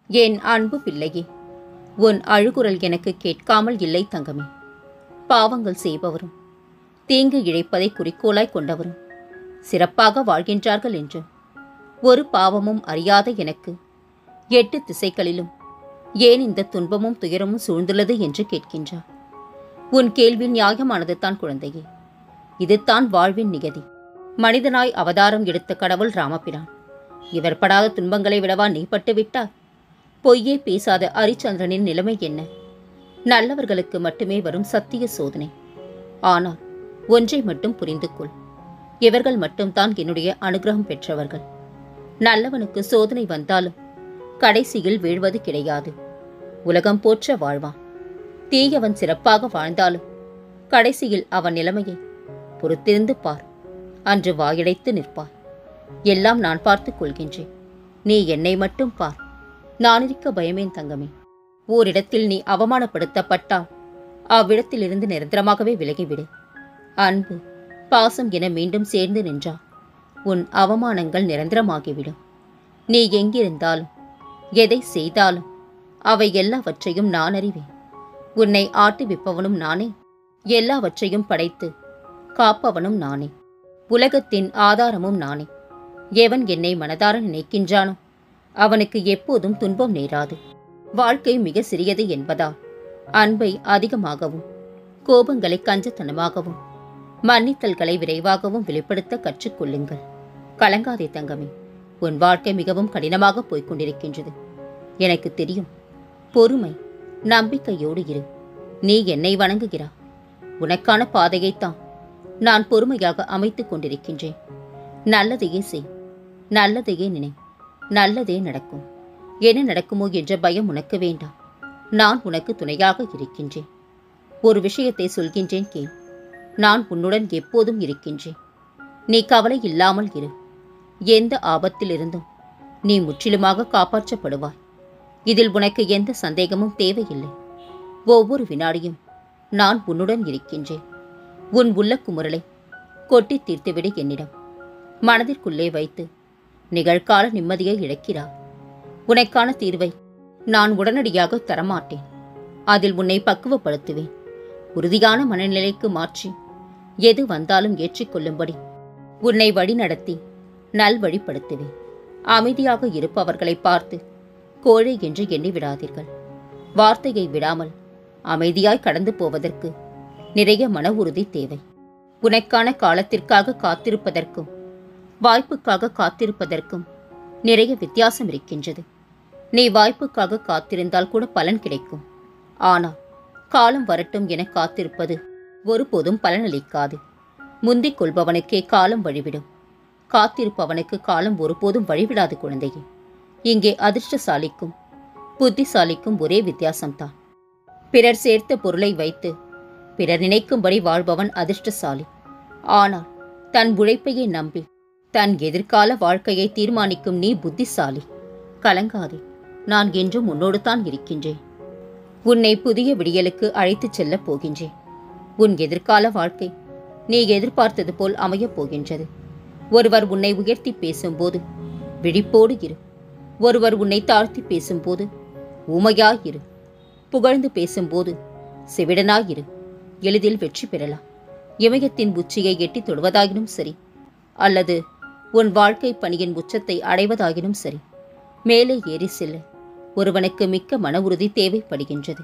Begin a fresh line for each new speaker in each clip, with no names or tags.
என் அன்பு பிள்ளையே, உன் அழுகுரல் எனக்கு கேட்காமல் இல்லை தங்கமே. பாவங்கள் செய்பவரும் தீங்கு இழைப்பதை குறிக்கோளாய் கொண்டவரும் சிறப்பாக வாழ்கின்றார்கள் என்றும் ஒரு பாவமும் அறியாத எனக்கு 8 திசைகளிலும் ஏன் இந்த துன்பமும் துயரமும் சூழ்ந்துள்ளது என்று கேட்கின்றார். உன் கேள்வி நியாயமானது தான் குழந்தையே. இதுதான் வாழ்வின் நிகதி. மனிதனாய் அவதாரம் எடுத்த கடவுள் ராமபிரான். இவர் படாத துன்பங்களை விடவா நீ பட்டுவிட்டார்? பொய்யே பேசாத அரிச்சந்திரனின் நிலைமை என்ன? நல்லவர்களுக்கு மட்டுமே வரும் சத்திய சோதனை. ஆனால் ஒன்றை மட்டும் புரிந்து கொள், இவர்கள் மட்டும்தான் என்னுடைய அனுகிரகம் பெற்றவர்கள். நல்லவனுக்கு சோதனை வந்தாலும் கடைசியில் வீழ்வது கிடையாது. உலகம் போற்ற வாழ்வான். தீயவன் சிறப்பாக வாழ்ந்தாலும் கடைசியில் அவன் நிலைமையை பொறுத்திருந்து பார். அன்று வாயடைத்து நிற்பார். எல்லாம் நான் பார்த்துக் கொள்கின்றேன். நீ என்னை மட்டும் பார். நான் இருக்க பயமேன் தங்கமே. ஓரிடத்தில் நீ அவமானப்படுத்தப்பட்டால் அவ்விடத்திலிருந்து நிரந்தரமாகவே விலகிவிடு. அன்பு, பாசம் என மீண்டும் சேர்ந்து நின்றால் உன் அவமானங்கள் நிரந்தரமாகிவிடும். நீ எங்கிருந்தாலும் எதை செய்தாலும் அவை எல்லாவற்றையும் நான் அறிவேன். உன்னை ஆட்டுவிப்பவனும் நானே. எல்லாவற்றையும் படைத்து காப்பவனும் நானே. உலகத்தின் ஆதாரமும் நானே. எவன் என்னை மனதார நினைக்கின்றானோ அவனுக்கு எப்போதும் துன்பம் நேராது. வாழ்க்கை மிக சிறியது என்பதால் அன்பை அதிகமாகவும் கோபங்களை கஞ்சத்தனமாகவும் மன்னித்தல்களை விரைவாகவும் வெளிப்படுத்த கற்றுக்கொள்ளுங்கள். கலங்காதே தங்கமே. உன் வாழ்க்கை மிகவும் கடினமாக போய்கொண்டிருக்கின்றது. எனக்கு தெரியும். பொறுமை, நம்பிக்கையோடு இரு. நீ என்னை வணங்குகிறாய். உனக்கான பாதையைத்தான் நான் பொறுமையாக அமைத்துக் கொண்டிருக்கின்றேன். நல்லதையே செய், நல்லதையே நினை, நல்லதே நடக்கும். என்ன நடக்குமோ என்ற பயம் உனக்கு வேண்டாம். நான் உனக்கு துணையாக இருக்கின்றேன். ஒரு விஷயத்தை சொல்கின்றேன் கேள். நான் உன்னுடன் எப்போதும் இருக்கின்றேன். நீ கவலை இல்லாமல் இரு. எந்த ஆபத்திலிருந்தும் நீ முற்றிலுமாக காப்பாற்றப்படுவாய். இதில் உனக்கு எந்த சந்தேகமும் தேவையில்லை. ஒவ்வொரு வினாடியும் நான் உன்னுடன் இருக்கின்றேன். உன் உள்ள குமுறலை கொட்டி தீர்த்துவிடு என்னிடம். மனதிற்குள்ளே வைத்து நிகழ்கால நிம்மதியை இழக்கிறாய். உனக்கான தீர்வை நான் உடனடியாக தரமாட்டேன். அதில் உன்னை பக்குவப்படுத்துவேன். உறுதியான மனநிலைக்கு மாற்றி எது வந்தாலும் ஏற்றிக்கொள்ளும்படி உன்னை வழிநடத்தி நல்வழிப்படுத்துவேன். அமைதியாக இருப்பவர்களை பார்த்து கோழை என்று எண்ணி விடாதீர்கள். வார்த்தையை விடாமல் அமைதியாய் கடந்து போவதற்கு நிறைய மன உறுதி தேவை. உனக்கான காலத்திற்காக காத்திருப்பதற்கும் வாய்ப்புக்காக காத்திருப்பதற்கும் நிறைய வித்தியாசம் இருக்கின்றது. நீ வாய்ப்புக்காக காத்திருந்தால் கூட பலன் கிடைக்கும். ஆனால் காலம் வரட்டும் என காத்திருப்பது ஒருபோதும் பலனளிக்காது. முந்திக் கொள்பவனுக்கே காலம் வழிவிடும். காத்திருப்பவனுக்கு காலம் ஒருபோதும் வழிவிடாது குழந்தையே. இங்கே அதிர்ஷ்டசாலிக்கும் புத்திசாலிக்கும் ஒரே வித்தியாசம்தான். பிறர் சேர்த்த பொருளை வைத்து பிறர் நினைக்கும்படி வாழ்பவன் அதிர்ஷ்டசாலி. ஆனால் தன் உழைப்பையே நம்பி தன் எதிர்கால வாழ்க்கையை தீர்மானிக்கும் நீ புத்திசாலி. கலங்காதே. நான் என்றும் உன்னோடு தான் இருக்கின்றேன். உன்னை புதிய விடியலுக்கு அழைத்துச் செல்லப் போகின்றேன். உன் எதிர்கால வாழ்க்கை நீ எதிர்பார்த்தது போல் அமையப் போகின்றது. ஒருவர் உன்னை உயர்த்தி பேசும்போது விழிப்போடு இரு. ஒருவர் உன்னை தாழ்த்தி பேசும்போது ஊமையாயிரு. புகழ்ந்து பேசும்போது செவிடனாயிரு. எளிதில் வெற்றி பெறலாம். இமயத்தின் உச்சியை எட்டி தொடுவதாயினும் சரி, அல்லது உன் வாழ்க்கை பணியின் உச்சத்தை அடைவதாயினும் சரி, மேலே ஏறி செல்ல ஒருவனுக்கு மிக்க மன உறுதி தேவைப்படுகின்றது.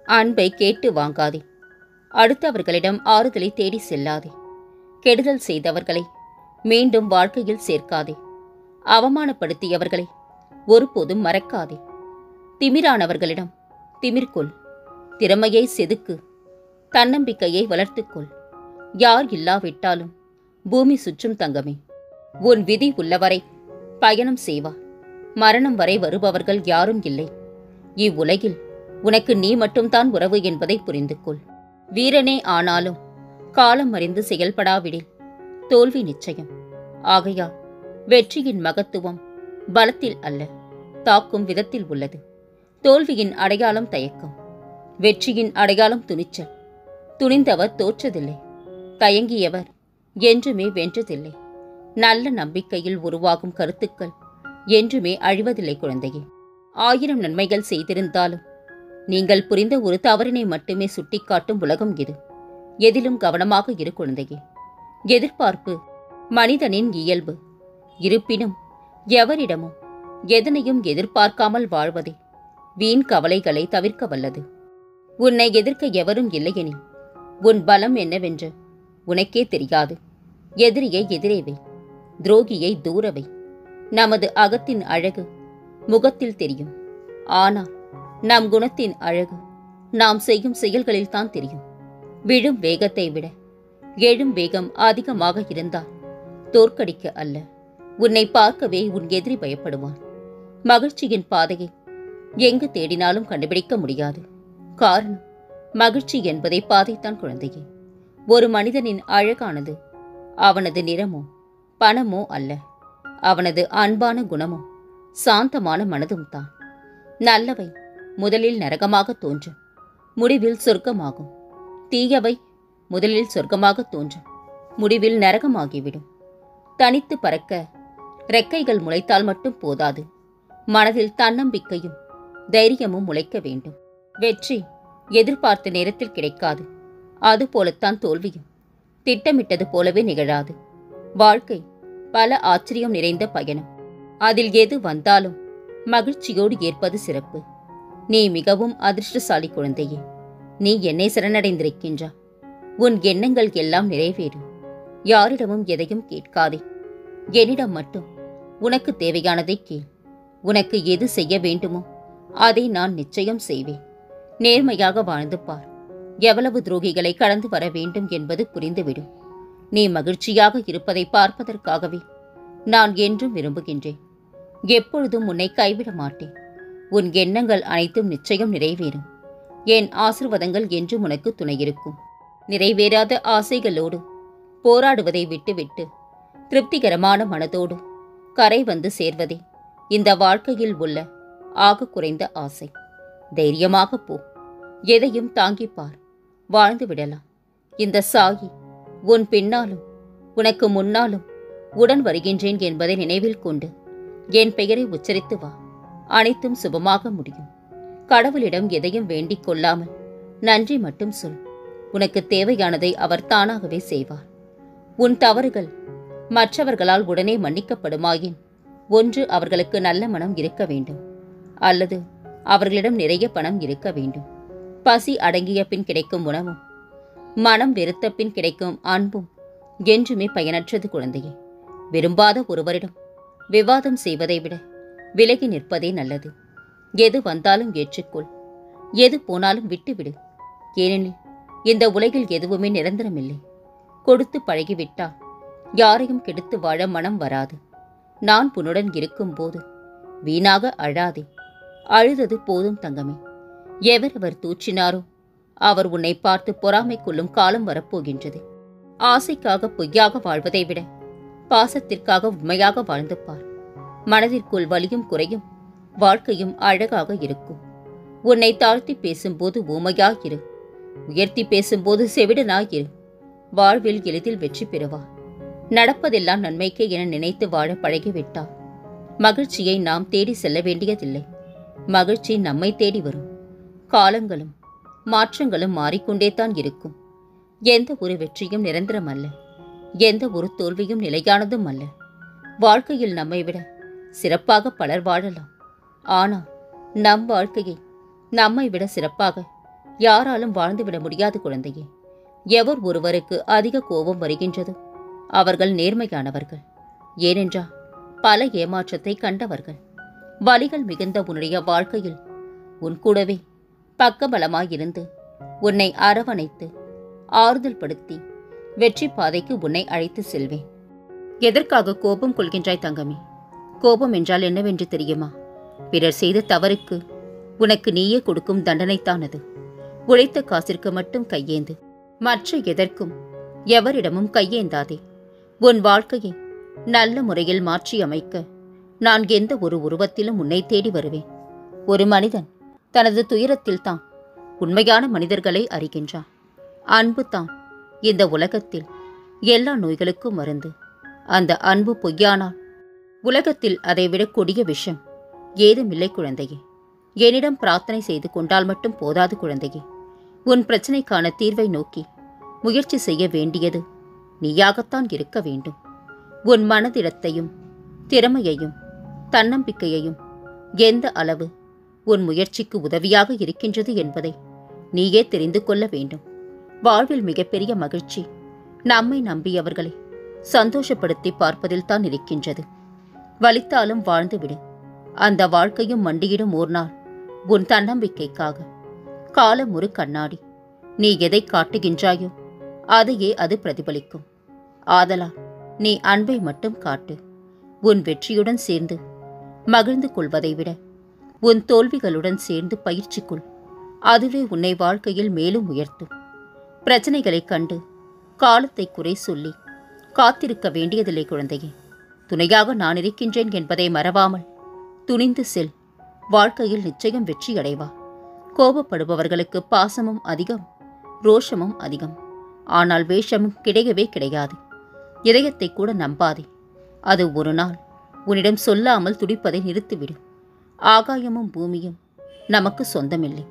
அன்பை கேட்டு வாங்காதே. அடுத்தவர்களிடம் ஆறுதலை தேடி செல்லாதே. கெடுதல் செய்தவர்களை மீண்டும் வாழ்க்கையில் சேர்க்காதே. அவமானப்படுத்தியவர்களை ஒருபோதும் மறக்காதே. திமிரானவர்களிடம் திமிர்கொள். திறமையை செதுக்கு. தன்னம்பிக்கையை வளர்த்துக்கொள். யார் இல்லாவிட்டாலும் பூமி சுற்றும் தங்கமே. உன் விதி உள்ளவரை பயணம் செய்வார். மரணம் வரை வருபவர்கள் யாரும் இல்லை. இவ்வுலகில் உனக்கு நீ மட்டும்தான் உறவு என்பதை புரிந்து கொள். வீரனே ஆனாலும் காலம் அறிந்து செயல்படாவிடில் தோல்வி நிச்சயம். ஆகையால் வெற்றியின் மகத்துவம் பலத்தில் அல்ல, தாக்கும் விதத்தில் உள்ளது. தோல்வியின் அடையாளம் தயக்கம். வெற்றியின் அடையாளம் துணிச்சல். துணிந்தவர் தோற்றதில்லை. தயங்கியவர் என்றுமே வென்றதில்லை. நல்ல நம்பிக்கையில் உருவாகும் கருத்துக்கள் என்றுமே அழிவதில்லை குழந்தையே. 1000 நன்மைகள் செய்திருந்தாலும் நீங்கள் புரிந்த ஒரு தவறினை மட்டுமே சுட்டிக்காட்டும் உலகம் இது. எதிலும் கவனமாக இரு குழந்தையே. எதிர்பார்ப்பு மனிதனின் இயல்பு. இருப்பினும் எவரிடமும் எதனையும் எதிர்பார்க்காமல் வாழ்வதே வீண் கவலைகளை தவிர்க்க வல்லது. உன்னை எதிர்க்க எவரும் இல்லையெனில் உன் பலம் என்னவென்று உனக்கே தெரியாது. எதிரியை எதிரேவை, துரோகியை தூரவை. நமது அகத்தின் அழகு முகத்தில் தெரியும். ஆனால் நம் குணத்தின் அழகு நாம் செய்யும் செயல்களில்தான் தெரியும். விழும் வேகத்தை விட எழும் வேகம் அதிகமாக இருந்தால் தோற்கடிக்க அல்ல, உன்னை பார்க்கவே உன் எதிரி பயப்படுவான். மகிழ்ச்சியின் பாதையை எங்கு தேடினாலும் கண்டுபிடிக்க முடியாது. காரணம், மகிழ்ச்சி என்பதை பாதைத்தான் குழந்தையே. ஒரு மனிதனின் அழகானது அவனது நிறமோ பணமோ அல்ல, அவனது அன்பான குணமும் சாந்தமான மனதும் தான். நல்லவை முதலில் நரகமாக தோன்றும், முடிவில் சொர்க்கமாகும். தீயவை முதலில் சொர்க்கமாக தோன்றும், முடிவில் நரகமாகிவிடும். தனித்து பறக்க ரெக்கைகள் முளைத்தால் மட்டும் போதாது, மனதில் தன்னம்பிக்கையும் தைரியமும் முளைக்க வேண்டும். வெற்றி எதிர்பார்த்த நேரத்தில் கிடைக்காது, அதுபோலத்தான் தோல்வியும் திட்டமிட்டது போலவே நிகழாது. வாழ்க்கை பல ஆச்சரியம் நிறைந்த பயணம். அதில் எது வந்தாலும் மகிழ்ச்சியோடு ஏற்பது சிறப்பு. நீ மிகவும் அதிர்ஷ்டசாலி குழந்தையே. நீ என்னை சரணடைந்திருக்கின்றா. உன் எண்ணங்கள் எல்லாம் நிறைவேறும். யாரிடமும் எதையும் கேட்காதே, என்னிடம் மட்டும் உனக்கு தேவையானதை கேள். உனக்கு எது செய்ய வேண்டுமோ அதை நான் நிச்சயம் செய்வேன். நேர்மையாக வாழ்ந்து பார். எவ்வளவு துரோகிகளை கடந்து வர வேண்டும் என்பது புரிந்துவிடும். நீ மகிழ்ச்சியாக இருப்பதை பார்ப்பதற்காகவே நான் என்றும் விரும்புகின்றேன். எப்பொழுதும் உன்னை கைவிட மாட்டேன். உன் எண்ணங்கள் அனைத்தும் நிச்சயம் நிறைவேறும். என் ஆசீர்வாதங்கள் என்றும் உனக்கு துணையிருக்கும். நிறைவேறாத ஆசைகளோடு போராடுவதை விட்டுவிட்டு திருப்திகரமான மனதோடு கரை வந்து சேர்வதே இந்த வாழ்க்கையில் உள்ள ஆக குறைந்த ஆசை. தைரியமாக போ, எதையும் தாங்கிப்பார், வாழ்ந்து விடலாம். இந்த சாயி உன் பின்னாலும் உனக்கு முன்னாலும் உடன் வருகின்றேன் என்பதை நினைவில் கொண்டு என் பெயரை உச்சரித்து வா. அனைத்தும் சுபமாக முடியும். கடவுளிடம் எதையும் வேண்டிக் கொள்ளாமல் நன்றி மட்டும் சொல். உனக்கு தேவையானதை அவர் தானாகவே செய்வார். உன் தவறுகள் மற்றவர்களால் உடனே மன்னிக்கப்படுமாயின், ஒன்று அவர்களுக்கு நல்ல மனம் இருக்க வேண்டும், அல்லது அவர்களிடம் நிறைய பணம் இருக்க வேண்டும். பசி அடங்கிய பின் கிடைக்கும் உணவும் மனம் வெறுத்த பின் கிடைக்கும் அன்பும் என்றுமே பயனற்றது குழந்தையே. விரும்பாத ஒருவரிடம் விவாதம் செய்வதை விட விலகி நிற்பதே நல்லது. எது வந்தாலும் ஏற்றுக்கொள், எது போனாலும் விட்டுவிடு. ஏனெனில் இந்த உலகில் எதுவுமே நிரந்தரமில்லை. கொடுத்து பழகிவிட்டால் யாரையும் கெடுத்து வாழ மனம் வராது. நான் உன்னுடன் இருக்கும்போது வீணாக அழாதே. அழுதது போதும் தங்கமே. எவரவர் தூற்றினாரோ அவர் உன்னை பார்த்து பொறாமை கொள்ளும் காலம் வரப்போகின்றது. ஆசைக்காக பொய்யாக வாழ்வதை விட பாசத்திற்காக உண்மையாக வாழ்ந்து பார். மனதிற்குள் வலியும் குறையும், வாழ்க்கையும் அழகாக இருக்கும். உன்னை தாழ்த்தி பேசும்போது ஊமையாயிரு, உயர்த்தி பேசும்போது செவிடனாயிரு. வாழ்வில் எளிதில் வெற்றி பெறுவார். நடப்பதெல்லாம் நன்மைக்கே என நினைத்து வாழ பழகிவிட்டார். மகிழ்ச்சியை நாம் தேடி செல்ல வேண்டியதில்லை, மகிழ்ச்சி நம்மை தேடி வரும். காலங்களும் மாற்றங்களும் மாறிக்கொண்டே தான் இருக்கும். எந்த ஒரு வெற்றியும் நிரந்தரம் அல்ல, எந்த ஒரு தோல்வியும் நிலையானதும் அல்ல. வாழ்க்கையில் நம்மை விட சிறப்பாக பலர் வாழலாம். ஆனால் நம் வாழ்க்கையை நம்மை விட சிறப்பாக யாராலும் வாழ்ந்துவிட முடியாது குழந்தையே. எவர் ஒருவருக்கு அதிக கோபம் வருகின்றதோ அவர்கள் நேர்மையானவர்கள். ஏனென்றால் பல ஏமாற்றத்தை கண்டவர்கள். வலிகள் மிகுந்த உன்னுடைய வாழ்க்கையில் உன் கூடவே பக்கபலமாயிருந்து உன்னை அரவணைத்து ஆறுதல் படுத்தி வெற்றி பாதைக்கு உன்னை அழைத்து செல்வேன். எதற்காக கோபம் கொள்கின்றாய் தங்கமே? கோபம் என்றால் என்னவென்று தெரியுமா? பிறர் செய்த தவறுக்கு உனக்கு நீயே கொடுக்கும் தண்டனைத்தான் அது. உழைத்த காசிற்கு மட்டும் கையேந்து, மற்ற எதற்கும் எவரிடமும் கையேந்தாதே. உன் வாழ்க்கையை நல்ல முறையில் மாற்றி அமைக்க நான் எந்த ஒரு உருவத்திலும் உன்னை தேடி வருவேன். ஒரு மனிதன் தனது துயரத்தில் தான் உண்மையான மனிதர்களை அறிகின்றான். அன்பு தான் இந்த உலகத்தில் எல்லா நோய்களுக்கும் மருந்து. அந்த அன்பு பொய்யானால் உலகத்தில் அதைவிட கொடிய விஷம் ஏதுமில்லை குழந்தையே. என்னிடம் பிரார்த்தனை செய்து கொண்டால் மட்டும் போதாது குழந்தையே. உன் பிரச்சனைக்கான தீர்வை நோக்கி முயற்சி செய்ய வேண்டியது நீயாகத்தான் இருக்க வேண்டும். உன் மனதிடத்தையும் திறமையையும் தன்னம்பிக்கையையும் எந்த அளவு உன் முயற்சிக்கு உதவியாக இருக்கின்றது என்பதை நீயே தெரிந்து கொள்ள வேண்டும். வாழ்வில் மிகப்பெரிய மகிழ்ச்சி நம்மை நம்பியவர்களை சந்தோஷப்படுத்தி பார்ப்பதில்தான் இருக்கின்றது. வலித்தாலும் வாழ்ந்துவிடு. அந்த வாழ்க்கையும் மண்டியிடும் ஓர் நாள் உன் தன்னம்பிக்கைக்காக. காலம் ஒரு கண்ணாடி. நீ எதை காட்டுகின்றாயோ அதையே அது பிரதிபலிக்கும். ஆதலால் நீ அன்பை மட்டும் காட்டு. உன் வெற்றியுடன் சேர்ந்து மகிழ்ந்து கொள்வதை விட உன் தோல்விகளுடன் சேர்ந்து பயிற்சி கொள். அதுவே உன்னை வாழ்க்கையில் மேலும் உயர்த்தும். பிரச்சனைகளைக் கண்டு காலத்தை குறை சொல்லி காத்திருக்க வேண்டியதில்லை குழந்தையே. துணையாக நான் இருக்கின்றேன் என்பதை மறவாமல் துணிந்து செல். வாழ்க்கையில் நிச்சயம் வெற்றி அடைவா. கோபப்படுபவர்களுக்கு பாசமும் அதிகம், ரோஷமும் அதிகம். ஆனால் வேஷமும் கிடையவே கிடையாது. இதயத்தை கூட நம்பாதே. அது ஒரு நாள் உன்னிடம் சொல்லாமல் துடிப்பதை நிறுத்திவிடும். ஆகாயமும் பூமியும் நமக்கு சொந்தமில்லை.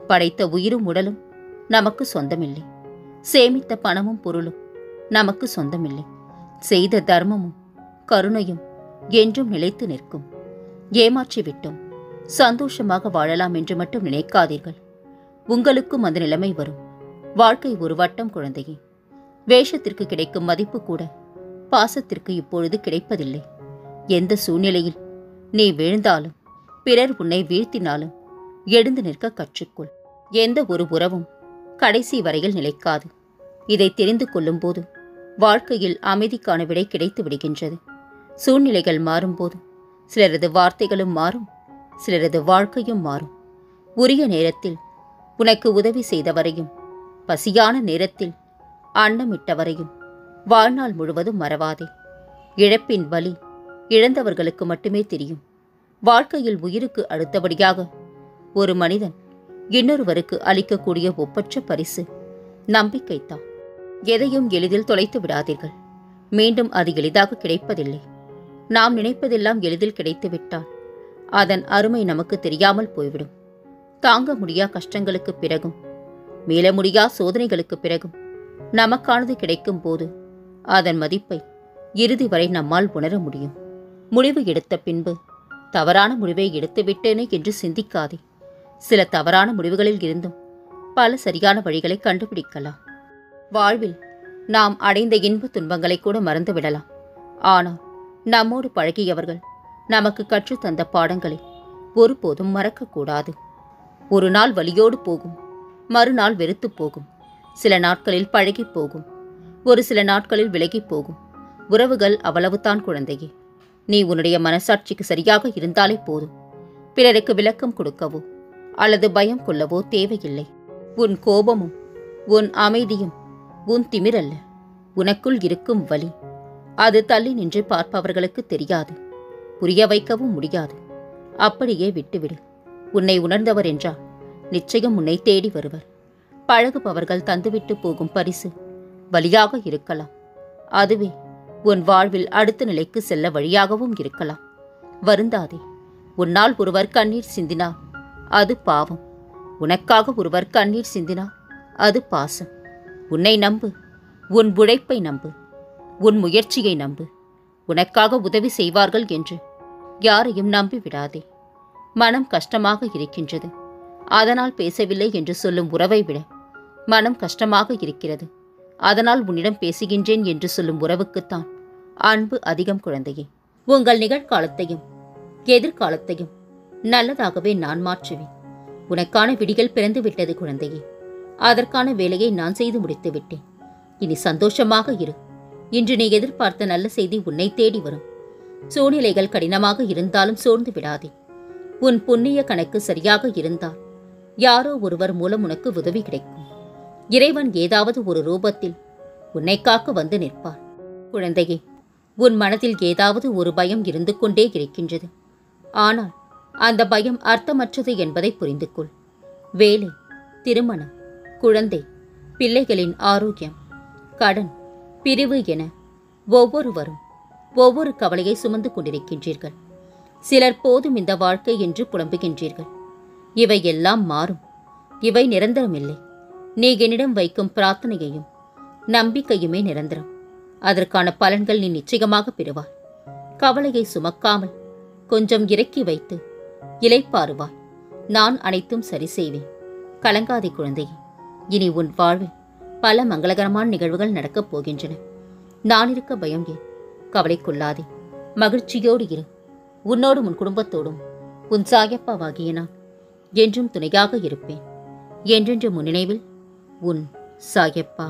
படைத்த உயிரும் உடலும் நமக்கு சொந்தமில்லை. சேமித்த பணமும் பொருளும் நமக்கு சொந்தமில்லை. செய்த தர்மமும் கருணையும் என்றும் நிலைத்து நிற்கும். ஏமாற்றிவிட்டோம், சந்தோஷமாக வாழலாம் என்று மட்டும் நினைக்காதீர்கள். உங்களுக்கும் அந்த நிலைமை வரும். வாழ்க்கை ஒரு வட்டம் குழந்தையே. வேஷத்திற்கு கிடைக்கும் மதிப்பு கூட பாசத்திற்கு இப்பொழுது கிடைப்பதில்லை. எந்த சூழ்நிலையில் நீ வீழ்ந்தாலும் பிறர் உன்னை வீழ்த்தினாலும் எழுந்து நிற்க கற்றுக்கொள். எந்த ஒரு உறவும் கடைசி வரையில் நிலைக்காது. இதை தெரிந்து கொள்ளும் போது வாழ்க்கையில் அமைதிக்கான விடை கிடைத்து விடுகின்றது. சூழ்நிலைகள் மாறும்போது சிலரது வார்த்தைகளும் மாறும், சிலரது வாழ்க்கையும் மாறும். உரிய நேரத்தில் உனக்கு உதவி செய்தவரையும் பசியான நேரத்தில் அன்னமிட்டவரையும் வாழ்நாள் முழுவதும் மறவாதே. இழப்பின் வலி இழந்தவர்களுக்கு மட்டுமே தெரியும். வாழ்க்கையில் உயிருக்கு அடுத்தபடியாக ஒரு மனிதன் இன்னொருவருக்கு அளிக்கக்கூடிய ஒப்பற்ற பரிசு நம்பிக்கைத்தான். எதையும் எளிதில் தொலைத்து விடாதீர்கள். மீண்டும் அது எளிதாக கிடைப்பதில்லை. நாம் நினைப்பதெல்லாம் எளிதில் கிடைத்துவிட்டால் அதன் அருமை நமக்கு தெரியாமல் போய்விடும். தாங்க முடியா கஷ்டங்களுக்கு பிறகும் மீள முடியா சோதனைகளுக்கு பிறகும் நமக்கானது கிடைக்கும் போது அதன் மதிப்பை இறுதி வரை நம்மால் உணர முடியும். முடிவு எடுத்த பின்பு தவறான முடிவை எடுத்துவிட்டேனே என்று சிந்திக்காதே. சில தவறான முடிவுகளில் இருந்தும் பல சரியான வழிகளை கண்டுபிடிக்கலாம். வாழ்வில் நாம் அடைந்த இன்ப துன்பங்களை கூட மறந்துவிடலாம். ஆனால் நம்மோடு பழகியவர்கள் நமக்கு கற்றுத்தந்த பாடங்களை ஒருபோதும் மறக்கக்கூடாது. ஒரு நாள் வலியோடு போகும், மறுநாள் வெறுத்து போகும். சில நாட்களில் பழகி போகும், ஒரு சில நாட்களில் விலகி போகும். உறவுகள் அவ்வளவுதான் குழந்தையே. நீ உன்னுடைய மனசாட்சிக்கு சரியாக இருந்தாலே போதும். பிறருக்கு விளக்கம் கொடுக்கவோ அல்லது பயம் கொள்ளவோ தேவையில்லை. உன் கோபமும் உன் அமைதியும் உன் திமிரல்ல, உனக்குள் இருக்கும் வலி. அது தள்ளி நின்று பார்ப்பவர்களுக்கு தெரியாது, புரிய வைக்கவும் முடியாது. அப்படியே விட்டுவிடு. உன்னை உணர்ந்தவர் என்றால் நிச்சயம் உன்னை தேடி வருவர். பழகுபவர்கள் தந்துவிட்டு போகும் பரிசு வழியாக இருக்கலாம். அதுவே உன் வாழ்வில் அடுத்த நிலைக்கு செல்ல வழியாகவும் இருக்கலாம். வருந்தாதே. உன்னால் ஒருவர் கண்ணீர் சிந்தினார் அது பாவம். உனக்காக ஒருவர் கண்ணீர் சிந்தினார் அது பாசம். உன்னை நம்பு. உன் உழைப்பை நம்பு. உன் முயற்சியை நம்பு. உனக்காக உதவி செய்வார்கள் என்று யாரையும் நம்பிவிடாதே. மனம் கஷ்டமாக இருக்கின்றது, அதனால் பேசவில்லை என்று சொல்லும் உறவை விட மனம் கஷ்டமாக இருக்கிறது, அதனால் உன்னிடம் பேசுகின்றேன் என்று சொல்லும் உறவுக்குத்தான் அன்பு அதிகம் குழந்தையே. உங்கள் நிகழ்காலத்தையும் எதிர்காலத்தையும் நல்லதாகவே நான் மாற்றுவேன். உனக்கான விடிகள் பிறந்துவிட்டது குழந்தையே. அதற்கான வேலையை நான் செய்து முடித்து விட்டேன். இனி சந்தோஷமாக இரு. இன்று நீ எதிர்பார்த்த நல்ல செய்தி உன்னை தேடி வரும். சூழ்நிலைகள் கடினமாக இருந்தாலும் சோர்ந்து விடாதே. உன் புண்ணிய கணக்கு சரியாக இருந்தால் யாரோ ஒருவர் மூலம் உனக்கு உதவி கிடைக்கும். இறைவன் ஏதாவது ஒரு ரூபத்தில் உன்னை காக்க வந்து நிற்பார். குழந்தையே, உன் மனதில் ஏதாவது ஒரு பயம் இருந்து கொண்டே இருக்கின்றது. ஆனால் அந்த பயம் அர்த்தமற்றது என்பதை புரிந்து கொள். வேலை, திருமணம், குழந்தை, பிள்ளைகளின் ஆரோக்கியம், கடன், பிரிவு என ஒவ்வொருவரும் ஒவ்வொரு கவலையை சுமந்து கொண்டிருக்கின்றீர்கள். சிலர் போதும் இந்த வாழ்க்கை என்று புலம்புகின்றீர்கள். இவை எல்லாம் மாறும். இவை நிரந்தரமில்லை. நீ என்னிடம் வைக்கும் பிரார்த்தனையையும் நம்பிக்கையுமே நிரந்தரம். அதற்கான பலன்கள் நீ நிச்சயமாக பெறுவாய். கவலையை சுமக்காமல் கொஞ்சம் இறக்கி வைத்து இளைப்பாறுவாய். நான் அனைத்தும் சரி செய்வேன். கலங்காதே குழந்தையே. இனி உன் வாழ்வில் பல மங்களகரமான நிகழ்வுகள் நடக்கப் போகின்றன. நான் இருக்க பயம் ஏன்? கவலைக்குள்ளாதே. மகிழ்ச்சியோடு இரு. உன்னோடும் உன் குடும்பத்தோடும் உன் சாயப்பாவாகிய நான் என்றும் துணையாக இருப்பேன். என்றென்று முன்னினைவில் உன் சாயப்பா.